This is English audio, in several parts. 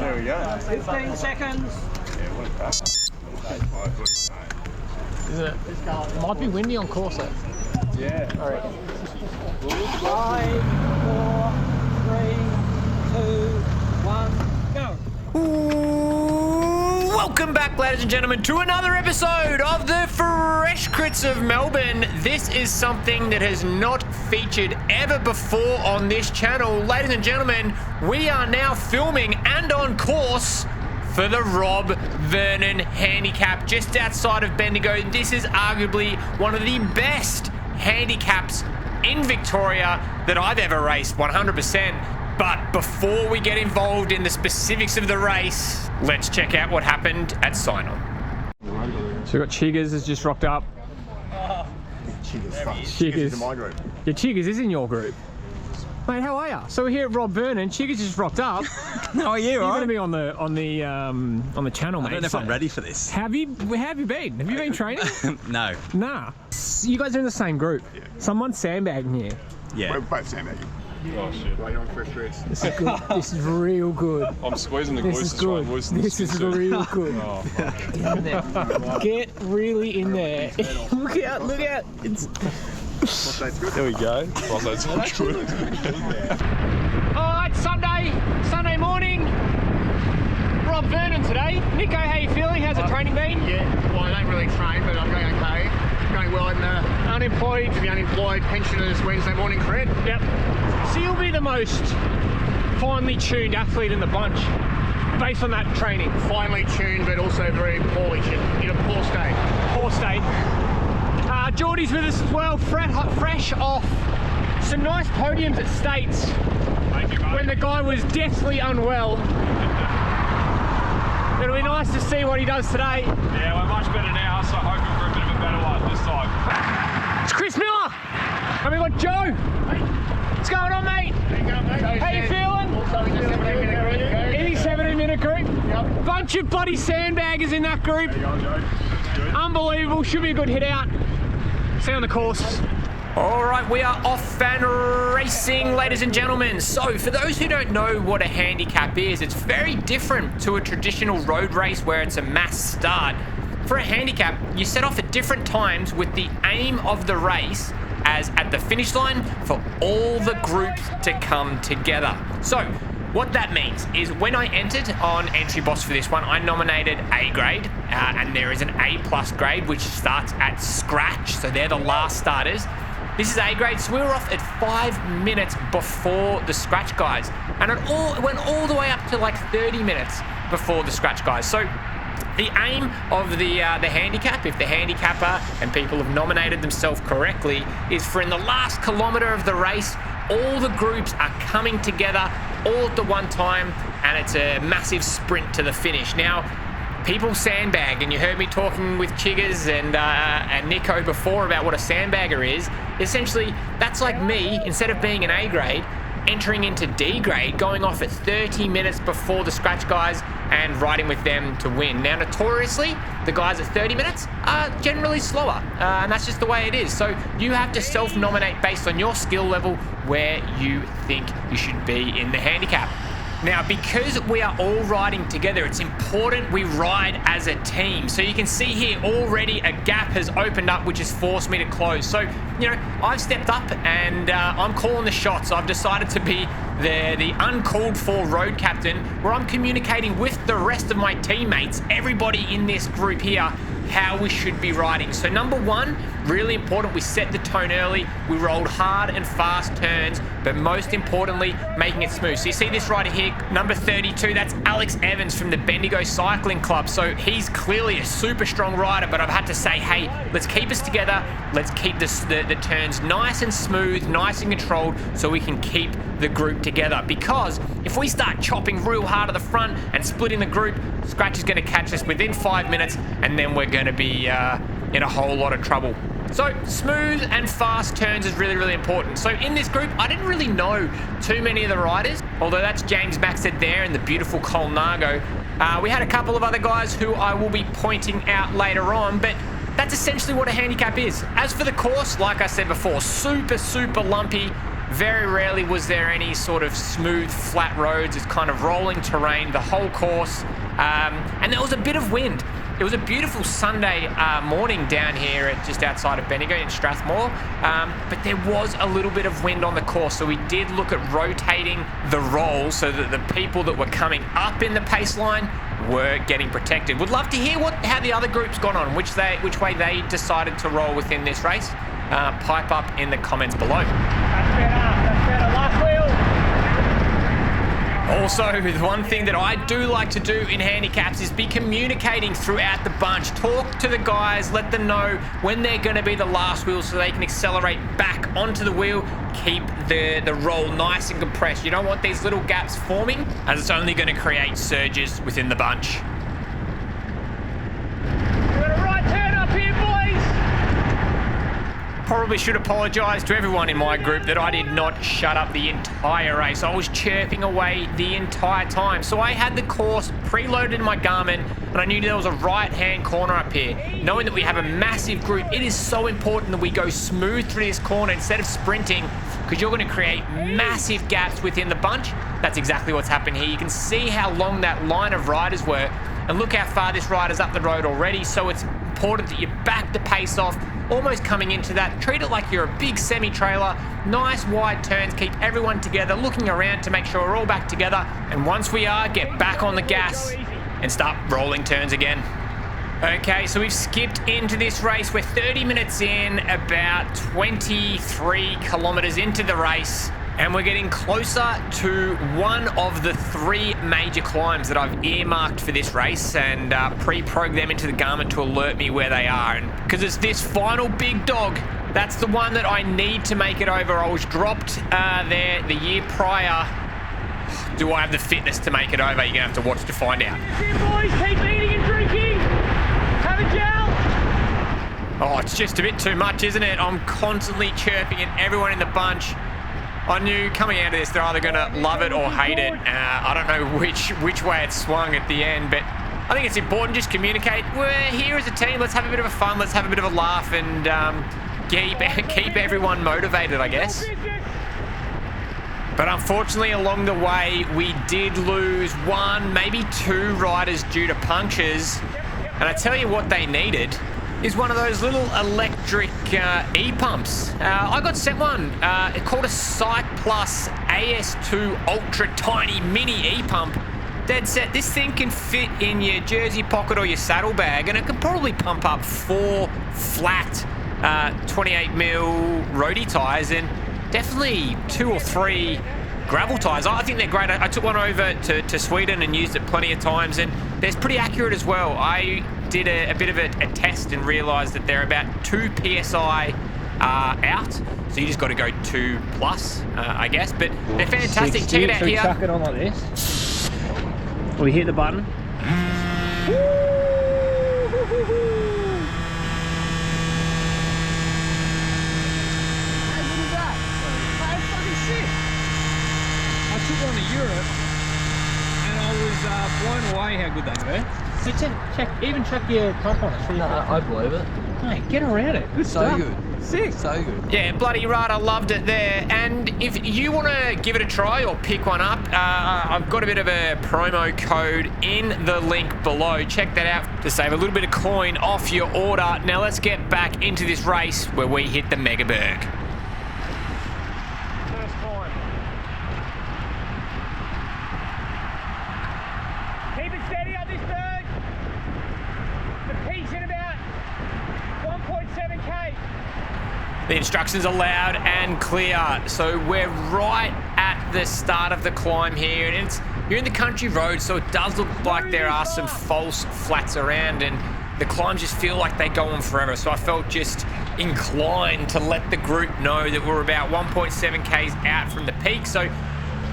There we go. 15 seconds. Yeah, what a crack. Is it? Might be windy on course though. Yeah. All right. 5, 4, 3, 2, 1, go. Welcome back, ladies and gentlemen, to another episode of the Fresh Crits of Melbourne. This is something that has not featured ever before on this channel. Ladies and gentlemen, we are now filming and on course for the Vernon Handicap just outside of Bendigo. This is arguably one of the best handicaps in Victoria that I've ever raced, 100%. But before we get involved in the specifics of the race, let's check out what happened at sign-on. So we've got Chiggers has just rocked up. Chiggers is in my group. Yeah, Chiggers is in your group. Mate, how are ya? So we're here at Vernon. Chiggers just rocked up. How are you? You're going to be on the channel, mate. I don't know if I'm ready for this. How have you been? Have you been training? No. Nah. You guys are in the same group. Yeah. Someone's sandbagging here. Yeah. We're both sandbagging. Oh shit. Right on Fresh Crits. This is good. This is real good. I'm squeezing the This glutes is to try and good. loosen This is real good. Oh, fuck. Get in there. Get really in there. Look out, lock out. It's... There we go. That's good. Alright, Sunday morning. We're on Vernon today. Nico, how you feeling? How's the training been? Yeah, well, I don't really train, but I'm going okay. Going well in the Unemployed. unemployed pensioners Wednesday morning cred. Yep. So you'll be the most finely tuned athlete in the bunch based on that training. Finely tuned, but also very poorly tuned, in a poor state. Poor state. Geordie's with us as well, fresh off some nice podiums at States. Thank you, mate. When the guy was deathly unwell. It'll be nice to see what he does today. Yeah, we're much better now, so hoping for a bit of a better one this time. It's Chris Miller, and we've got Joe. What's going on, mate? How you feeling? Also in the 17-minute group. In his 17-minute group. Yep. Bunch of bloody sandbaggers in that group. There you go, Joe. Good. Unbelievable, should be a good hit out. See you on the course. All right, we are off and racing, ladies and gentlemen. So for those who don't know what a handicap is, it's very different to a traditional road race where it's a mass start. For a handicap, you set off at different times with the aim of the race as at the finish line for all the groups to come together. So what that means is when I entered on Entry Boss for this one, I nominated A grade, and there is an A+ grade which starts at scratch, so they're the last starters. This is A grade, so we were off at 5 minutes before the scratch guys, and it went all the way up to like 30 minutes before the scratch guys. So the aim of the handicap, if the handicapper and people have nominated themselves correctly, is for in the last kilometre of the race, all the groups are coming together all at the one time, and it's a massive sprint to the finish. Now, people sandbag, and you heard me talking with Chiggers and Nico before about what a sandbagger is. Essentially, that's like me, instead of being an A grade, entering into D grade, going off at 30 minutes before the scratch guys and riding with them to win. Now, notoriously, the guys at 30 minutes are generally slower, and that's just the way it is. So you have to self-nominate based on your skill level where you think you should be in the handicap. Now, because we are all riding together, it's important we ride as a team. So you can see here already a gap has opened up, which has forced me to close. So, you know, I've stepped up and I'm calling the shots. I've decided to be the uncalled for road captain, where I'm communicating with the rest of my teammates, everybody in this group here, how we should be riding. So number one, really important, we set the tone early. We rolled hard and fast turns, but most importantly, making it smooth. So you see this rider here, number 32, that's Alex Evans from the Bendigo Cycling Club. So he's clearly a super strong rider, but I've had to say, hey, let's keep us together. Let's keep the turns nice and smooth, nice and controlled, so we can keep the group together. Because if we start chopping real hard at the front and splitting the group, Scratch is going to catch us within 5 minutes, and then we're going to be in a whole lot of trouble. So smooth and fast turns is really, really important. So in this group, I didn't really know too many of the riders, although that's James Maxted there and the beautiful Colnago. We had a couple of other guys who I will be pointing out later on, but that's essentially what a handicap is. As for the course, like I said before, super, super lumpy, Very rarely was there any sort of smooth, flat roads. It's kind of rolling terrain the whole course. And there was a bit of wind. It was a beautiful Sunday morning down here at just outside of Bendigo in Strathmore, but there was a little bit of wind on the course, so we did look at rotating the roll so that the people that were coming up in the pace line were getting protected. Would love to hear how the other groups got on, which way they decided to roll within this race. Pipe up in the comments below. That's better. Last wheel. Also, the one thing that I do like to do in handicaps is be communicating throughout the bunch. Talk to the guys, let them know when they're going to be the last wheel so they can accelerate back onto the wheel. Keep the roll nice and compressed. You don't want these little gaps forming, as it's only going to create surges within the bunch. Probably should apologise to everyone in my group that I did not shut up the entire race. I was chirping away the entire time. So I had the course preloaded in my Garmin, and I knew there was a right-hand corner up here. Knowing that we have a massive group, it is so important that we go smooth through this corner instead of sprinting, because you're going to create massive gaps within the bunch. That's exactly what's happened here. You can see how long that line of riders were, and look how far this rider's up the road already. So it's important that you back the pace off, almost coming into that. Treat it like you're a big semi-trailer. Nice wide turns, keep everyone together, looking around to make sure we're all back together. And once we are, get back on the gas and start rolling turns again. Okay, so we've skipped into this race. We're 30 minutes in, about 23 kilometers into the race. And we're getting closer to one of the 3 major climbs that I've earmarked for this race, and pre-programmed them into the Garmin to alert me where they are. And because it's this final big dog, that's the one that I need to make it over. I was dropped there the year prior. Do I have the fitness to make it over? You're going to have to watch to find out. Boys, keep eating and drinking. Have a gel. Oh, it's just a bit too much, isn't it? I'm constantly chirping at everyone in the bunch. I knew coming out of this, they're either going to love it or hate it. I don't know which way it swung at the end, but I think it's important just communicate. We're here as a team. Let's have a bit of a fun. Let's have a bit of a laugh and keep everyone motivated, I guess. But unfortunately, along the way, we did lose 1, maybe 2 riders due to punctures. And I tell you what they needed is one of those little electric e-pumps. I got sent one. It's called a CYPLUS AS2 ultra tiny mini e-pump. Dead set. This thing can fit in your jersey pocket or your saddlebag, and it can probably pump up 4 flat 28mm roadie tyres and definitely 2 or 3 gravel tyres. I think they're great. I took one over to Sweden and used it plenty of times, and they're pretty accurate as well. I did a bit of a test and realised that they're about 2 PSI out, so you just got to go 2+, I guess. But they're fantastic. 60. Check it out So we here. chuck it on like this. We hit the button. I took one to Europe and I was blown away how good they were. Check your pump on it. I believe it. Mate, get around it. Good So stuff. good. Sick. So good. Yeah, bloody right, I loved it there. And if you want to give it a try or pick one up, I've got a bit of a promo code in the link below. Check that out to save a little bit of coin off your order. Now let's get back into this race where we hit the Megaberg. First climb. Keep it steady up this berg. The peak's in about 1.7k. The instructions are loud and clear. So we're right at the start of the climb here, and you're in the country road, so it does look like there are some false flats around, and the climbs just feel like they go on forever. So I felt just inclined to let the group know that we're about 1.7 k's out from the peak. So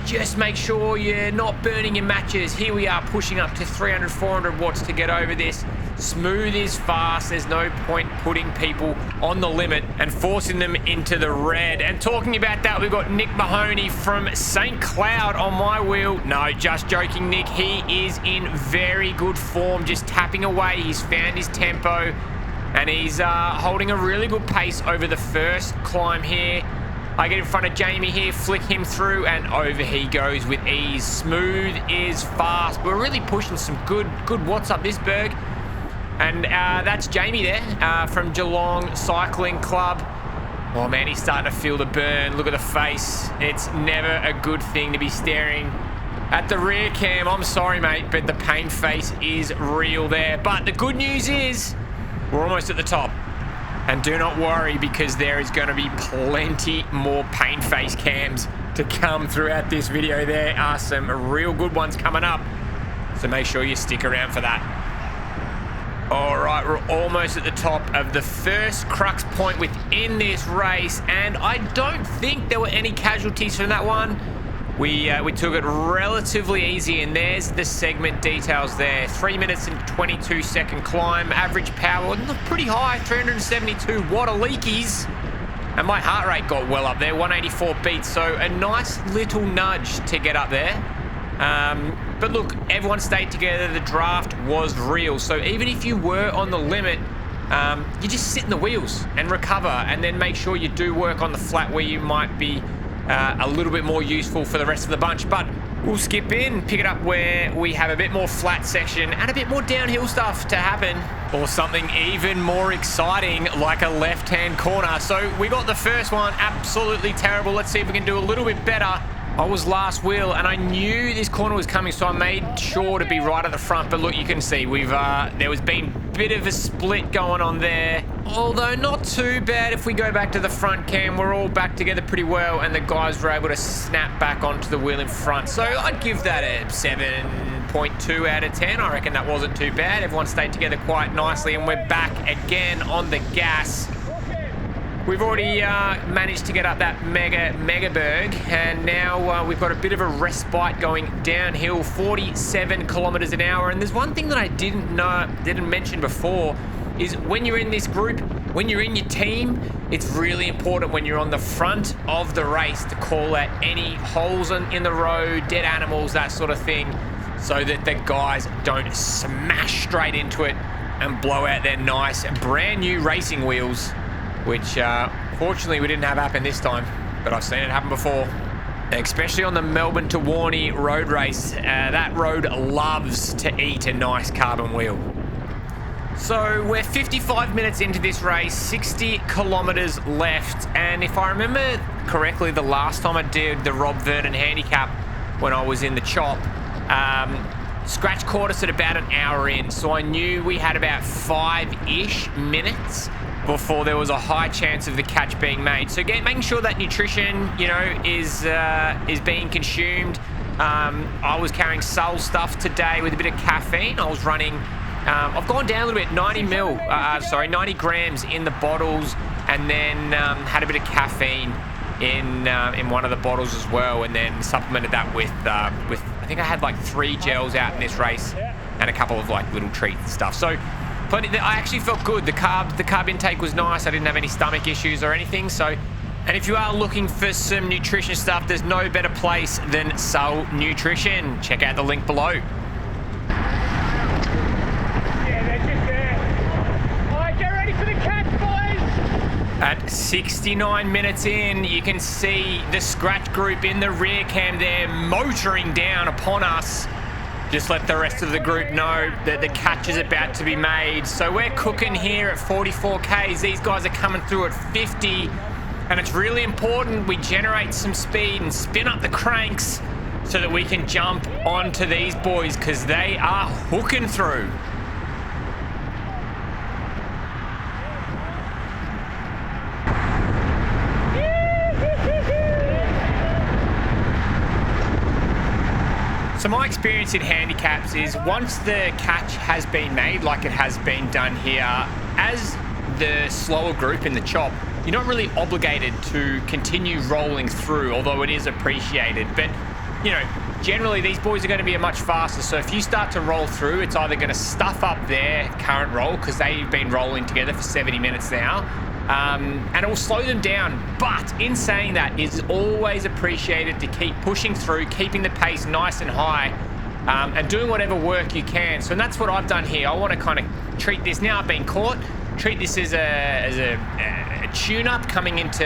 just make sure you're not burning your matches. Here we are pushing up to 300, 400 watts to get over this. Smooth is fast. There's no point putting people on the limit and forcing them into the red. And talking about that, we've got Nick Mahoney from St. Cloud on my wheel. No, just joking, Nick. He is in very good form, just tapping away. He's found his tempo and he's holding a really good pace over the first climb here. I get in front of Jamie here, flick him through, and over he goes with ease. Smooth is fast. We're really pushing some good watts up this berg. And that's Jamie there from Geelong Cycling Club. Oh man, he's starting to feel the burn. Look at the face. It's never a good thing to be staring at the rear cam. I'm sorry, mate, but the pain face is real there. But the good news is we're almost at the top. And do not worry, because there is going to be plenty more pain face cams to come throughout this video. There are some real good ones coming up, so make sure you stick around for that. All right, we're almost at the top of the first crux point within this race, and I don't think there were any casualties from that one. We took it relatively easy, and there's the segment details there. 3 minutes and 22-second climb. Average power, pretty high, 372 watt leakies. And my heart rate got well up there, 184 beats. So a nice little nudge to get up there. But look, everyone stayed together. The draft was real. So even if you were on the limit, you just sit in the wheels and recover, and then make sure you do work on the flat where you might be a little bit more useful for the rest of the bunch. But we'll skip in, pick it up where we have a bit more flat section and a bit more downhill stuff to happen, or something even more exciting like a left-hand corner. So we got the first one absolutely terrible. Let's see if we can do a little bit better. I was last wheel and I knew this corner was coming, so I made sure to be right at the front. But look, you can see there was been a bit of a split going on there, although not too bad. If we go back to the front cam, we're all back together pretty well, and the guys were able to snap back onto the wheel in front. So I'd give that a 7.2 out of 10. I reckon that wasn't too bad. Everyone stayed together quite nicely, and we're back again on the gas. We've already managed to get up that mega berg, and now we've got a bit of a respite going downhill, 47 kilometers an hour. And there's one thing that I didn't mention before, is when you're in this group, when you're in your team, it's really important when you're on the front of the race to call out any holes in the road, dead animals, that sort of thing, so that the guys don't smash straight into it and blow out their nice brand new racing wheels, which fortunately we didn't have happen this time, but I've seen it happen before, especially on the Melbourne to Warney road race. That road loves to eat a nice carbon wheel. So we're 55 minutes into this race, 60 kilometers left, and if I remember correctly, the last time I did the Vernon handicap when I was in the chop, scratch caught us at about an hour in, so I knew we had about 5-ish minutes before there was a high chance of the catch being made. So making sure that nutrition, you know, is being consumed. I was carrying Sul stuff today with a bit of caffeine. I was running, I've gone down a little bit, 90 grams in the bottles, and then had a bit of caffeine in one of the bottles as well, and then supplemented that with I think I had like 3 gels out in this race and a couple of like little treats and stuff. So but I actually felt good. The carb intake was nice. I didn't have any stomach issues or anything. So, and if you are looking for some nutrition stuff, there's no better place than SulNutrition. Check out the link below. Yeah, they're just there. All right, get ready for the catch, boys. At 69 minutes in, you can see the scratch group in the rear cam there motoring down upon us. Just let the rest of the group know that the catch is about to be made. So we're cooking here at 44 Ks. These guys are coming through at 50. And it's really important we generate some speed and spin up the cranks so that we can jump onto these boys, because they are hooking through. So my experience in handicaps is once the catch has been made, like it has been done here, as the slower group in the chop, you're not really obligated to continue rolling through, although it is appreciated. But, you know, generally these boys are going to be much faster. So if you start to roll through, it's either going to stuff up their current roll, because they've been rolling together for 70 minutes now, and it will slow them down. But in saying that, it's always appreciated to keep pushing through, keeping the pace nice and high, and doing whatever work you can. So that's what I've done here. I want to kind of treat this, now I've been caught, treat this as a tune-up coming into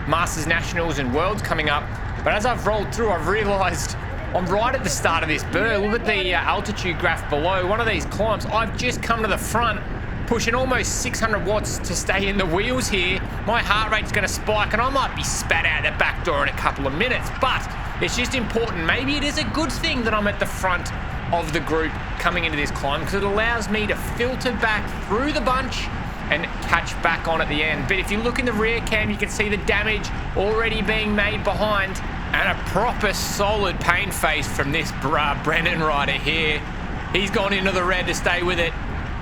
Masters Nationals and Worlds coming up. But as I've rolled through, I've realised I'm right at the start of this bird. Look at the altitude graph below. One of these climbs, I've just come to the front, pushing almost 600 watts to stay in the wheels here. My heart rate's going to spike and I might be spat out the back door in a couple of minutes, but it's just important. Maybe it is a good thing that I'm at the front of the group coming into this climb, because it allows me to filter back through the bunch and catch back on at the end. But if you look in the rear cam, you can see the damage already being made behind, and a proper solid pain face from this Brennan rider here. He's gone into the red to stay with it.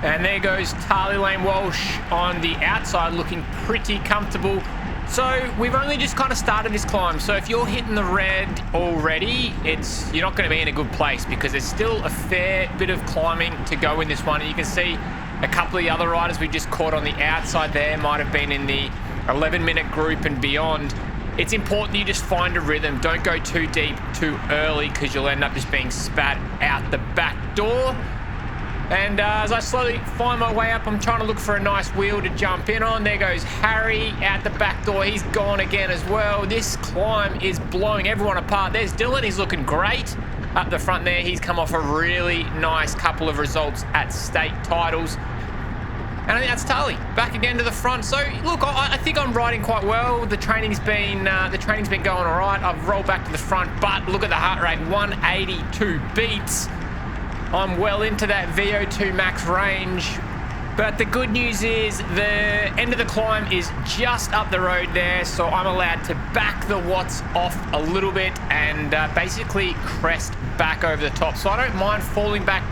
And there goes Tarly Lane Walsh on the outside, looking pretty comfortable. So we've only just kind of started this climb. So if you're hitting the red already, you're not going to be in a good place, because there's still a fair bit of climbing to go in this one. And you can see a couple of the other riders we just caught on the outside there might have been in the 11-minute group and beyond. It's important you just find a rhythm. Don't go too deep too early, because you'll end up just being spat out the back door. And as I slowly find my way up, I'm trying to look for a nice wheel to jump in on. There goes Harry out the back door. He's gone again as well. This climb is blowing everyone apart. There's Dylan. He's looking great up the front there. He's come off a really nice couple of results at state titles. And I think that's Tarly back again to the front. So look, I think I'm riding quite well. The training's been going all right. I've rolled back to the front, but look at the heart rate, 182 beats. I'm well into that VO2 max range. But the good news is the end of the climb is just up the road there, so I'm allowed to back the watts off a little bit and basically crest back over the top. So I don't mind falling back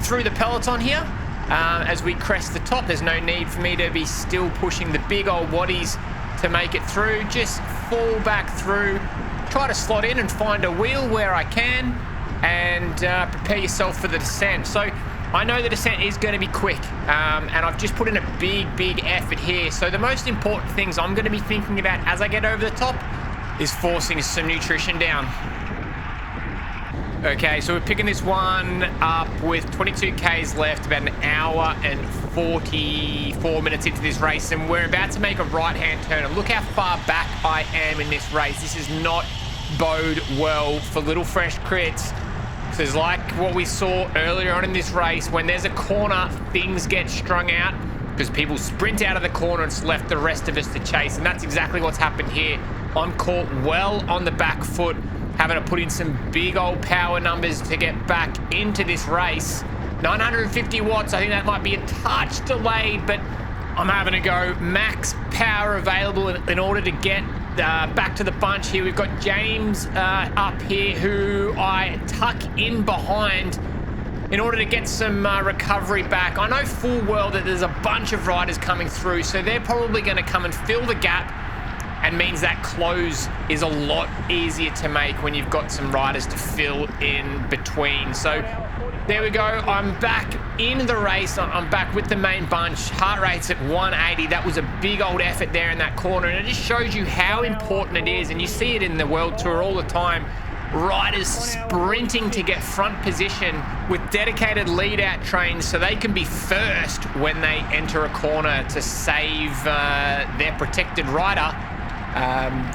through the peloton here. As we crest the top, there's no need for me to be still pushing the big old waddies to make it through. Just fall back through, try to slot in and find a wheel where I can, and prepare yourself for the descent. So I know the descent is going to be quick, and I've just put in a big effort here. So the most important things I'm going to be thinking about as I get over the top is forcing some nutrition down. Okay, so we're picking this one up with 22 Ks left, about an hour and 44 minutes into this race, and we're about to make a right-hand turn. And look how far back I am in this race. This is not bode well for Little Fresh Crits. Because like what we saw earlier on in this race, when there's a corner, things get strung out because people sprint out of the corner and it's left the rest of us to chase. And that's exactly what's happened here. I'm caught well on the back foot, having to put in some big old power numbers to get back into this race. 950 watts, I think that might be a touch delayed, but I'm having to go max power available in order to get back to the bunch here. We've got James up here, who I tuck in behind in order to get some recovery back. I know full well that there's a bunch of riders coming through, so they're probably going to come and fill the gap, and means that close is a lot easier to make when you've got some riders to fill in between. So there we go. I'm back in the race. I'm back with the main bunch. Heart rate's at 180. That was a big old effort there in that corner, and it just shows you how important it is. And you see it in the World Tour all the time. Riders sprinting to get front position with dedicated lead-out trains so they can be first when they enter a corner to save their protected rider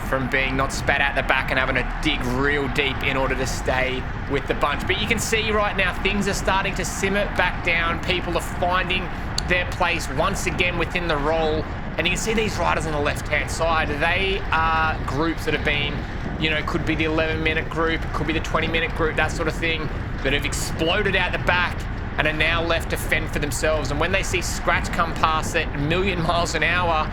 from being not spat out the back and having to dig real deep in order to stay with the bunch. But you can see right now things are starting to simmer back down. People are finding their place once again within the roll, and you can see these riders on the left-hand side. They are groups that have been, you know, could be the 11-minute group, could be the 20-minute group, that sort of thing, that have exploded out the back and are now left to fend for themselves. And when they see Scratch come past at 1,000,000 miles an hour,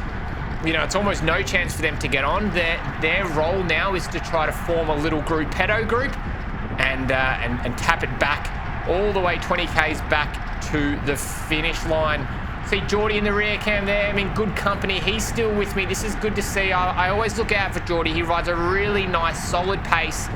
you know, it's almost no chance for them to get on. Their role now is to try to form a little gruppetto group and tap it back all the way 20 Ks back to the finish line. See Geordie in the rear cam there. I'm in good company. He's still with me. This is good to see. I always look out for Geordie. He rides a really nice, solid pace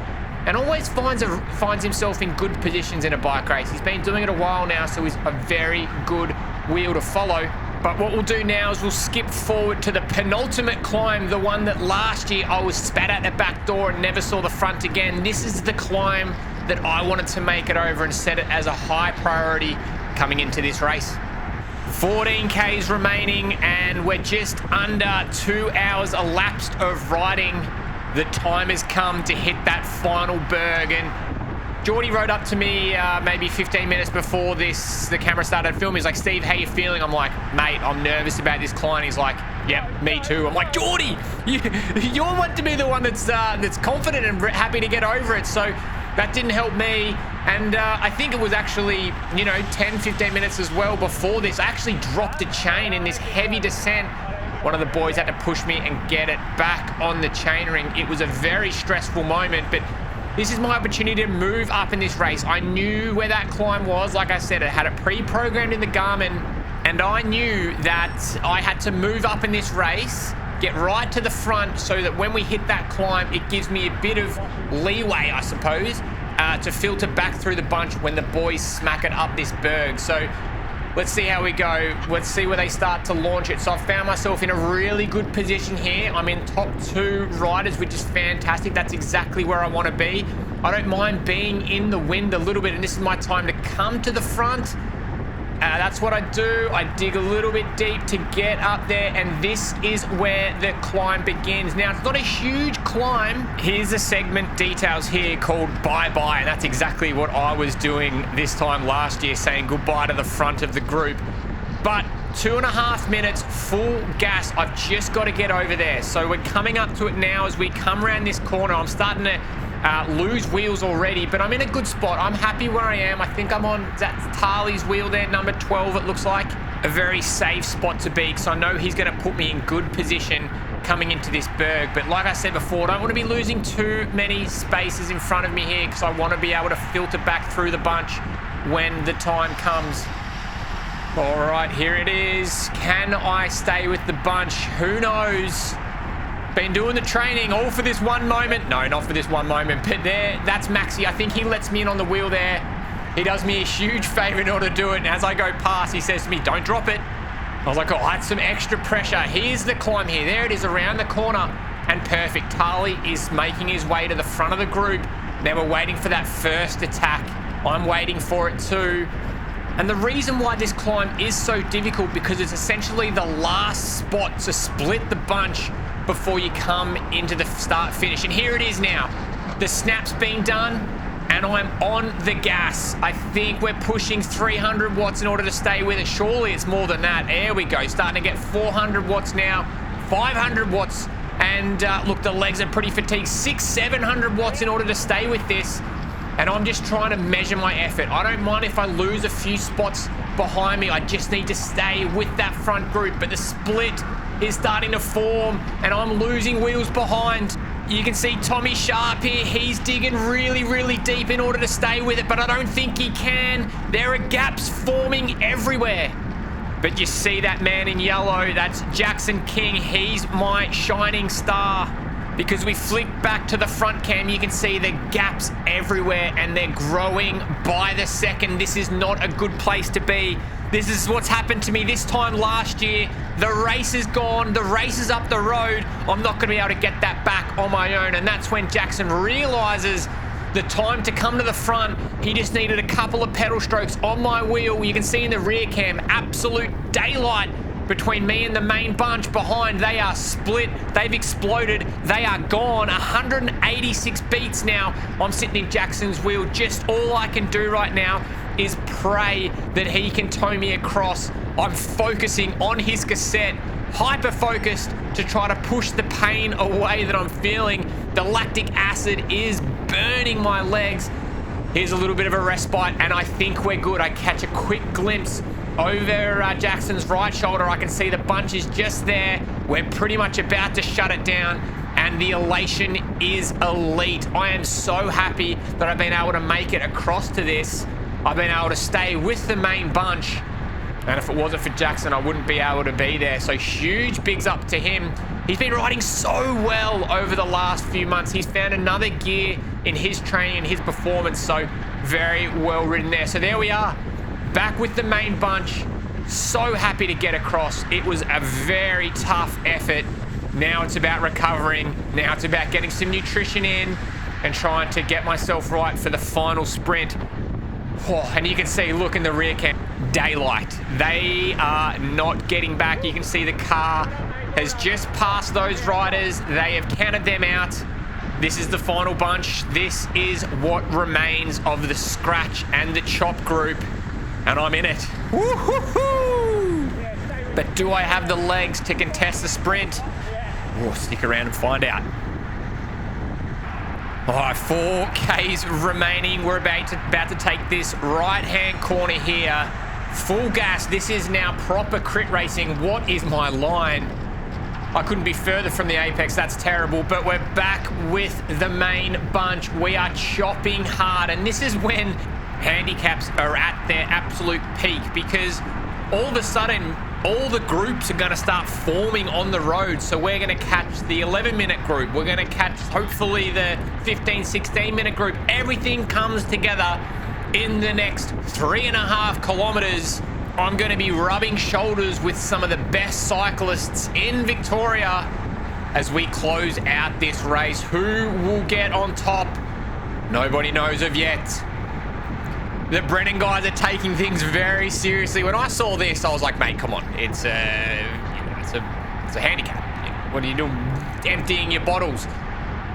and always finds himself in good positions in a bike race. He's been doing it a while now, so he's a very good wheel to follow. But what we'll do now is we'll skip forward to the penultimate climb, the one that last year I was spat out the back door and never saw the front again. This is the climb that I wanted to make it over and set it as a high priority coming into this race. 14 Ks remaining, and we're just under 2 hours elapsed of riding. The time has come to hit that final berg, and Geordie rode up to me maybe 15 minutes before the camera started filming. He's like, Steve, how you feeling? I'm like, mate, I'm nervous about this climb. He's like, yep, me too. I'm like, Geordie, you want to be the one that's confident and happy to get over it. So that didn't help me. And I think it was actually, 10, 15 minutes as well before this. I actually dropped a chain in this heavy descent. One of the boys had to push me and get it back on the chainring. It was a very stressful moment, but this is my opportunity to move up in this race. I knew where that climb was. Like I said, I had it pre-programmed in the Garmin, and I knew that I had to move up in this race, get right to the front so that when we hit that climb, it gives me a bit of leeway, I suppose, to filter back through the bunch when the boys smack it up this berg. So let's see how we go. Let's see where they start to launch it. So I've found myself in a really good position here. I'm in top 2 riders, which is fantastic. That's exactly where I want to be. I don't mind being in the wind a little bit, and this is my time to come to the front. That's what I do. I dig a little bit deep to get up there, and this is where the climb begins. Now, it's not a huge climb. Here's the segment details here called bye-bye, and that's exactly what I was doing this time last year, saying goodbye to the front of the group. But 2.5 minutes, full gas. I've just got to get over there. So we're coming up to it now as we come around this corner. I'm starting to lose wheels already, but I'm in a good spot. I'm happy where I am. I think I'm on Tarley's wheel there, number 12 it looks like. A very safe spot to be, because I know he's going to put me in good position coming into this berg. But like I said before, I don't want to be losing too many spaces in front of me here, because I want to be able to filter back through the bunch when the time comes. All right, here it is. Can I stay with the bunch? Who knows? Been doing the training all for this one moment. No, not for this one moment, but there, that's Maxi. I think he lets me in on the wheel there. He does me a huge favor in order to do it. And as I go past, he says to me, don't drop it. I was like, oh, that's some extra pressure. Here's the climb here. There it is around the corner. And perfect. Tarley is making his way to the front of the group. Now we're waiting for that first attack. I'm waiting for it too. And the reason why this climb is so difficult, because it's essentially the last spot to split the bunch before you come into the start finish. And here it is now. The snap's being done and I'm on the gas. I think we're pushing 300 watts in order to stay with it. Surely it's more than that. There we go. Starting to get 400 watts now, 500 watts. And look, the legs are pretty fatigued. 600-700 watts in order to stay with this. And I'm just trying to measure my effort. I don't mind if I lose a few spots behind me. I just need to stay with that front group. But the split is starting to form and I'm losing wheels behind. You can see Tommy Sharp here. He's digging really, really deep in order to stay with it, but I don't think he can. There are gaps forming everywhere. But you see that man in yellow, that's Jackson King. He's my shining star. Because we flick back to the front cam, you can see the gaps everywhere and they're growing by the second. This is not a good place to be. This is what's happened to me this time last year. The race is gone. The race is up the road. I'm not going to be able to get that back on my own. And that's when Jackson realizes the time to come to the front. He just needed a couple of pedal strokes on my wheel. You can see in the rear cam, absolute daylight between me and the main bunch behind. They are split. They've exploded. They are gone. 186 beats now. I'm sitting in Jackson's wheel. Just all I can do right now is pray that he can tow me across. I'm focusing on his cassette, hyper focused to try to push the pain away that I'm feeling. The lactic acid is burning my legs. Here's a little bit of a respite and I think we're good. I catch a quick glimpse over Jackson's right shoulder. I can see the bunch is just there. We're pretty much about to shut it down and the elation is elite. I am so happy that I've been able to make it across to this. I've been able to stay with the main bunch, and if it wasn't for Jackson, I wouldn't be able to be there. So huge bigs up to him. He's been riding so well over the last few months. He's found another gear in his training and his performance, so very well ridden there. So there we are, back with the main bunch. So happy to get across. It was a very tough effort. Now it's about recovering. Now it's about getting some nutrition in and trying to get myself right for the final sprint. Oh, and you can see, look in the rear cam, daylight. They are not getting back. You can see the car has just passed those riders. They have counted them out. This is the final bunch. This is what remains of the scratch and the chop group. And I'm in it. Woo-hoo-hoo! But do I have the legs to contest the sprint? Oh, stick around and find out. All right, 4Ks remaining. We're about to take this right-hand corner here. Full gas. This is now proper crit racing. What is my line? I couldn't be further from the apex. That's terrible. But we're back with the main bunch. We are chopping hard. And this is when handicaps are at their absolute peak, because all of a sudden, all the groups are going to start forming on the road. So we're going to catch the 11-minute group. We're going to catch, hopefully, the 15, 16-minute group. Everything comes together in the next 3.5 kilometers. I'm going to be rubbing shoulders with some of the best cyclists in Victoria as we close out this race. Who will get on top? Nobody knows of yet. The Brennan guys are taking things very seriously. When I saw this, I was like, mate, come on. It's a handicap. What are you doing? Emptying your bottles.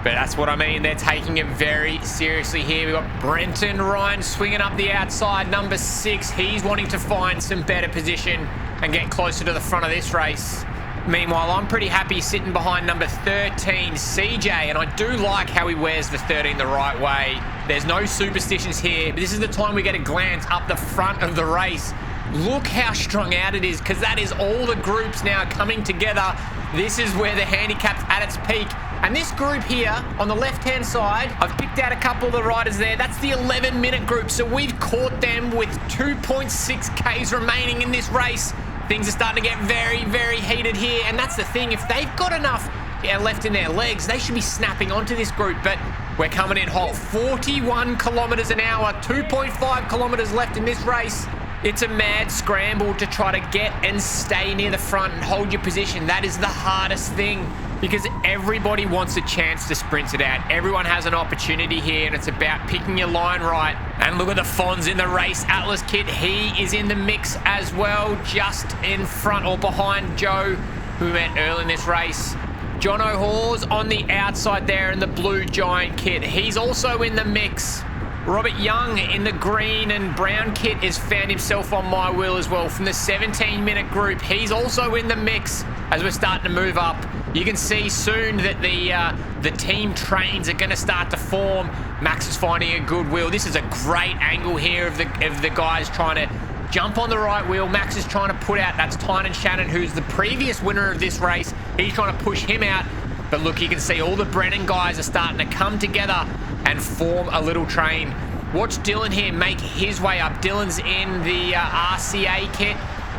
But that's what I mean. They're taking it very seriously here. We've got Brenton Ryan swinging up the outside, number 6. He's wanting to find some better position and get closer to the front of this race. Meanwhile, I'm pretty happy sitting behind number 13, CJ, and I do like how he wears the 13 the right way. There's no superstitions here, but this is the time we get a glance up the front of the race. Look how strung out it is, because that is all the groups now coming together. This is where the handicap's at its peak. And this group here on the left-hand side, I've picked out a couple of the riders there. That's the 11-minute group. So we've caught them with 2.6 Ks remaining in this race. Things are starting to get very, very heated here. And that's the thing. If they've got enough left in their legs, they should be snapping onto this group. But we're coming in hot. 41 kilometers an hour, 2.5 kilometers left in this race. It's a mad scramble to try to get and stay near the front and hold your position. That is the hardest thing, because everybody wants a chance to sprint it out. Everyone has an opportunity here, and it's about picking your line right. And look at the Fonz in the race. Atlas kit, he is in the mix as well, just in front or behind Joe, who we met early in this race. John O'Hawes on the outside there in the blue Giant kit. He's also in the mix. Robert Young in the green and brown kit has found himself on my wheel as well from the 17-minute group. He's also in the mix as we're starting to move up. You can see soon that the team trains are going to start to form. Max is finding a good wheel. This is a great angle here of the guys trying to jump on the right wheel. Max is trying to put out, that's Tynan Shannon, who's the previous winner of this race. He's trying to push him out. But look, you can see all the Brennan guys are starting to come together and form a little train. Watch Dylan here make his way up. Dylan's in the RCA kit,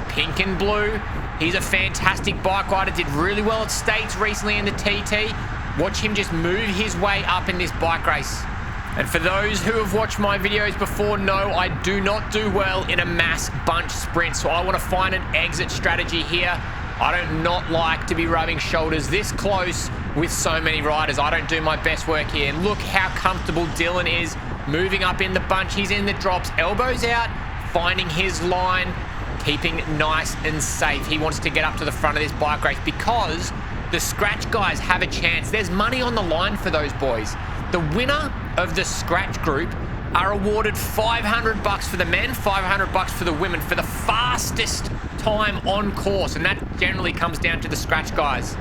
pink and blue. He's a fantastic bike rider, did really well at States recently in the TT. Watch him just move his way up in this bike race. And for those who have watched my videos before know I do not do well in a mass bunch sprint, so I want to find an exit strategy here. I do not like to be rubbing shoulders this close with so many riders. I don't do my best work here. And look how comfortable Dylan is moving up in the bunch. He's in the drops, elbows out, finding his line, keeping nice and safe. He wants to get up to the front of this bike race because the scratch guys have a chance. There's money on the line for those boys. The winner of the scratch group are awarded 500 bucks for the men, 500 bucks for the women for the fastest time on course, and that generally comes down to the scratch guys.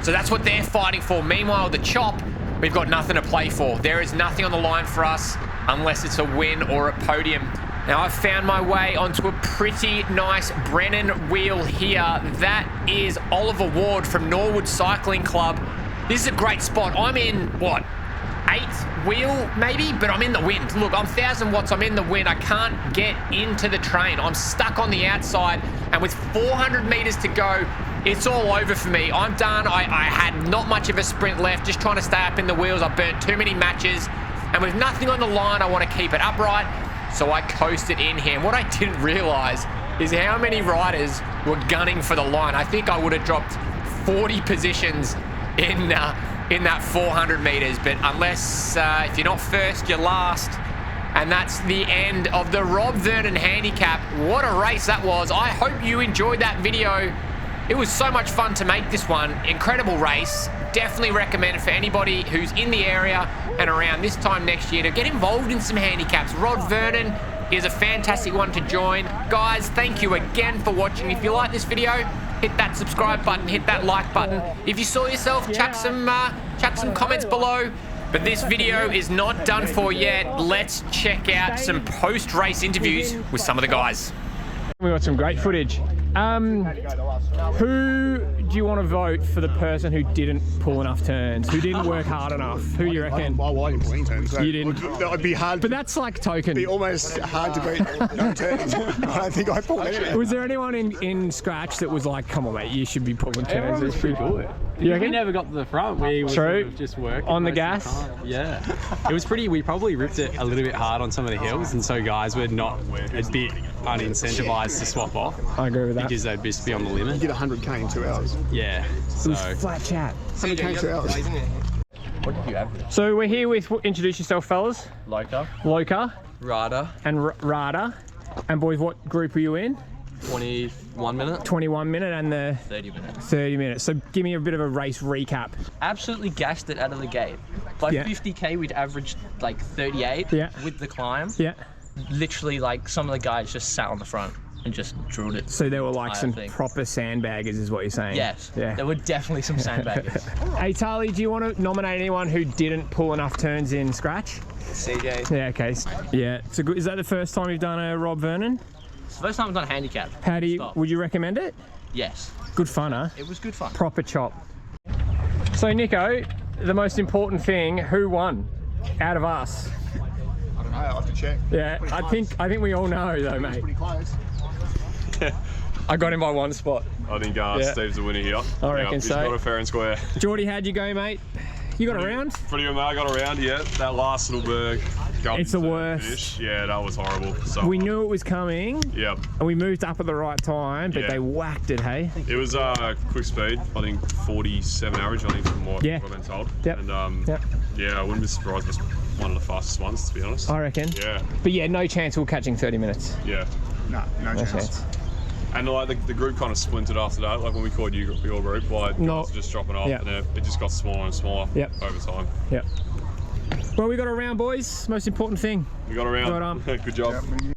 So that's what they're fighting for. Meanwhile, the chop, we've got nothing to play for. There is nothing on the line for us unless it's a win or a podium. Now I've found my way onto a pretty nice Brennan wheel here. That is Oliver Ward from Norwood Cycling Club. This is a great spot. I'm in, what, 8th wheel maybe, but I'm in the wind. Look, I'm 1,000 watts, I'm in the wind. I can't get into the train. I'm stuck on the outside, and with 400 meters to go, it's all over for me. I'm done. I had not much of a sprint left, just trying to stay up in the wheels. I burnt too many matches, and with nothing on the line, I want to keep it upright, so I coasted in here. And what I didn't realize is how many riders were gunning for the line. I think I would have dropped 40 positions in that 400 meters, but unless if you're not first, you're last. And that's the end of the Rob Vernon Handicap. What a race that was. I hope you enjoyed that video. It was so much fun to make this one. Incredible race. Definitely recommend it for anybody who's in the area and around this time next year to get involved in some handicaps. Rob Vernon is a fantastic one to join. Guys, thank you again for watching. If you like this video, hit that subscribe button, hit that like button. If you saw yourself, chat some comments below. But this video is not done for yet. Let's check out some post-race interviews with some of the guys. We got some great footage. Who do you want to vote for the person who didn't pull enough turns, who didn't work hard enough? Who do you reckon? I didn't pull any turns. So You didn't? That would be hard. But that's like token. It'd be almost hard to beat no turns. I don't think I pulled any. Was there anyone in Scratch that was like, come on mate, you should be pulling turns? Everyone was pretty good. You reckon? We never got to the front. We were True. sort of just working On the most gas? of the time. Yeah. It was pretty, we probably ripped it a little bit hard on some of the hills, and so guys were not a bit unincentivized to swap off. I agree with that. Because they'd just be on the limit. You did 100k in 2 hours. Yeah. It was flat chat. 100k in 2 hours. What did you average? So we're here with, introduce yourself fellas. Loka. Loka Rada, and Rada. And boys, what group were you in? 21 minute. 21 minute and the 30 minutes. 30 minutes. So give me a bit of a race recap. Absolutely gassed it out of the gate. By Yeah. 50k, we'd averaged like 38 Yeah. with the climb. Yeah. Literally, like some of the guys just sat on the front and just drilled it. So there were like I some think. proper sandbaggers is what you're saying? Yes. Yeah. There were definitely some sandbaggers. Hey Tali, do you want to nominate anyone who didn't pull enough turns in Scratch? CJ. Yeah, okay. Yeah. So good. Is that the first time you've done a Rob Vernon? It's the first time I've done handicap. How do you, Stop. would you recommend it? Yes. Good fun, huh? It was good fun. Proper chop. So Nico, the most important thing, who won out of us? I don't know. I'll have to check. Yeah, I think we all know though, mate. Pretty close. I got him by one spot. I think Yeah. Steve's the winner here. I reckon he's so. got it fair and square. Geordie, how'd you go, mate? You got around? Pretty good, mate. I got around, yeah. That last little berg. It's the worst. Finish. Yeah, that was horrible. So, We knew it was coming, yeah. and we moved up at the right time, but Yeah. they whacked it, hey? It was quick speed. I think 47 average, I think, from what Yeah. I've been told. Yep. And Yep. yeah, I wouldn't be surprised if it's one of the fastest ones, to be honest. I reckon. Yeah, But yeah, no chance we're catching 30 minutes. yeah. No No chance. chance. And like the group kind of splintered after that. Like when we called your group, like No. guys were just dropping off, Yeah. and it just got smaller and smaller Yep. over time. Yep. Well, we got around, boys. Most important thing. We got around. Well done. Good job.